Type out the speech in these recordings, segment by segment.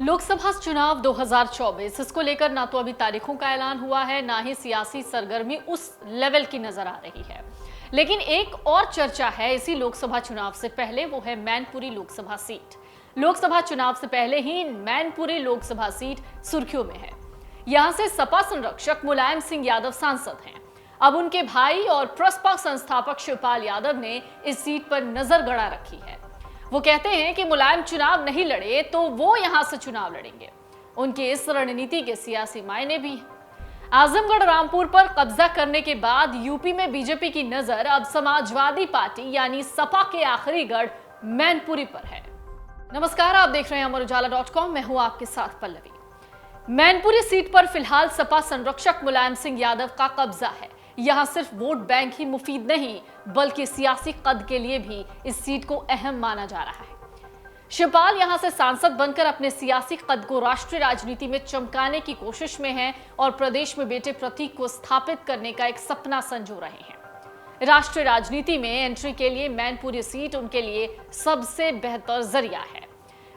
लोकसभा चुनाव 2024 इसको लेकर ना तो अभी तारीखों का ऐलान हुआ है, ना ही सियासी सरगर्मी उस लेवल की नजर आ रही है। लेकिन एक और चर्चा है इसी लोकसभा चुनाव से पहले, वो है मैनपुरी लोकसभा सीट। लोकसभा चुनाव से पहले ही मैनपुरी लोकसभा सीट सुर्खियों में है। यहां से सपा संरक्षक मुलायम सिंह यादव सांसद हैं। अब उनके भाई और प्रसपा संस्थापक शिवपाल यादव ने इस सीट पर नजर गड़ा रखी है। वो कहते हैं कि मुलायम चुनाव नहीं लड़े तो वो यहां से चुनाव लड़ेंगे। उनकी इस रणनीति के सियासी मायने भी हैं। आजमगढ़ रामपुर पर कब्जा करने के बाद यूपी में बीजेपी की नजर अब समाजवादी पार्टी यानी सपा के आखिरी गढ़ मैनपुरी पर है। नमस्कार, आप देख रहे हैं अमरउजाला.com। मैं हूं आपके साथ पल्लवी। मैनपुरी सीट पर फिलहाल सपा संरक्षक मुलायम सिंह यादव का कब्जा है। यहां सिर्फ वोट बैंक ही मुफीद नहीं, बल्कि सियासी कद के लिए भी इस सीट को अहम माना जा रहा है। शिवपाल यहां से सांसद बनकर अपने सियासी कद को राष्ट्रीय राजनीति में चमकाने की कोशिश में हैं और प्रदेश में बेटे प्रतीक को स्थापित करने का एक सपना संजो रहे हैं। राष्ट्रीय राजनीति में एंट्री के लिए मैनपुरी सीट उनके लिए सबसे बेहतर जरिया है।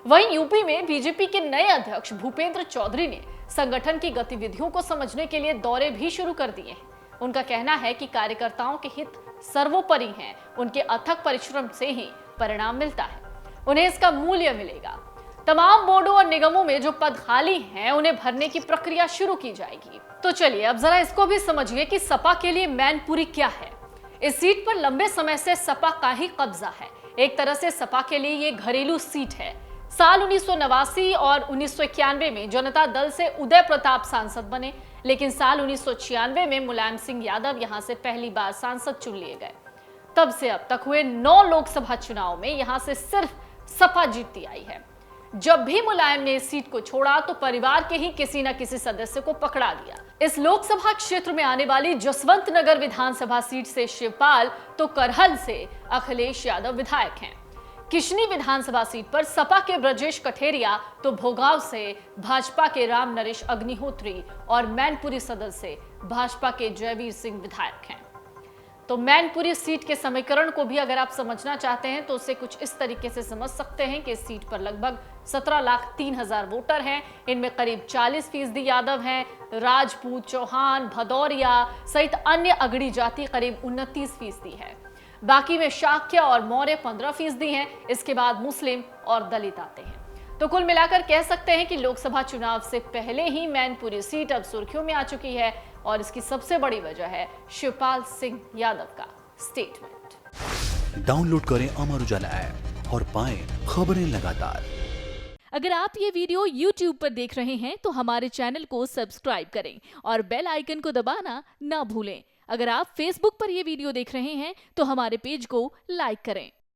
वहीं यूपी में बीजेपी के नए अध्यक्ष भूपेंद्र चौधरी ने संगठन की गतिविधियों को समझने के लिए दौरे भी शुरू कर दिए हैं। उनका कहना है कि कार्यकर्ताओं के हित सर्वोपरि हैं। उनके अथक परिश्रम से ही परिणाम मिलता है, उन्हें इसका मूल्य मिलेगा। तमाम बोर्डों और निगमों में जो पद खाली हैं, उन्हें भरने की प्रक्रिया शुरू की जाएगी। तो चलिए अब जरा इसको भी समझिए कि सपा के लिए मैनपुरी क्या है। इस सीट पर लंबे समय से सपा का ही कब्जा है। एक तरह से सपा के लिए ये घरेलू सीट है। साल 1989 और 1991 में जनता दल से उदय प्रताप सांसद बने, लेकिन साल 1996 में मुलायम सिंह यादव यहां से पहली बार सांसद चुन लिए गए। तब से अब तक हुए 9 लोकसभा चुनाव में यहां से सिर्फ सपा जीतती आई है। जब भी मुलायम ने इस सीट को छोड़ा तो परिवार के ही किसी न किसी सदस्य को पकड़ा दिया। इस लोकसभा क्षेत्र में आने वाली जसवंत नगर विधानसभा सीट से शिवपाल तो करहल से अखिलेश यादव विधायक हैं। किशनी विधानसभा सीट पर सपा के ब्रजेश कठेरिया तो भोगांव से भाजपा के राम नरेश अग्निहोत्री और मैनपुरी सदर से भाजपा के जयवीर सिंह विधायक हैं। तो मैनपुरी सीट के समीकरण को भी अगर आप समझना चाहते हैं तो उसे कुछ इस तरीके से समझ सकते हैं कि इस सीट पर लगभग 17,03,000 वोटर हैं। इनमें करीब 40% यादव हैं। राजपूत, चौहान, भदौरिया सहित अन्य अगड़ी जाति करीब 29% है। बाकी में शाक्य और मौर्य 15% हैं। इसके बाद मुस्लिम और दलित आते हैं। तो कुल मिलाकर कह सकते हैं कि लोकसभा चुनाव से पहले ही मैनपुरी सीट अब सुर्खियों में आ चुकी है और इसकी सबसे बड़ी वजह है शिवपाल सिंह यादव का स्टेटमेंट। डाउनलोड करें अमर उजाला ऐप और पाएं खबरें लगातार। अगर आप ये वीडियो YouTube पर देख रहे हैं तो हमारे चैनल को सब्सक्राइब करें और बेल आइकन को दबाना ना भूलें। अगर आप Facebook पर ये वीडियो देख रहे हैं तो हमारे पेज को लाइक करें।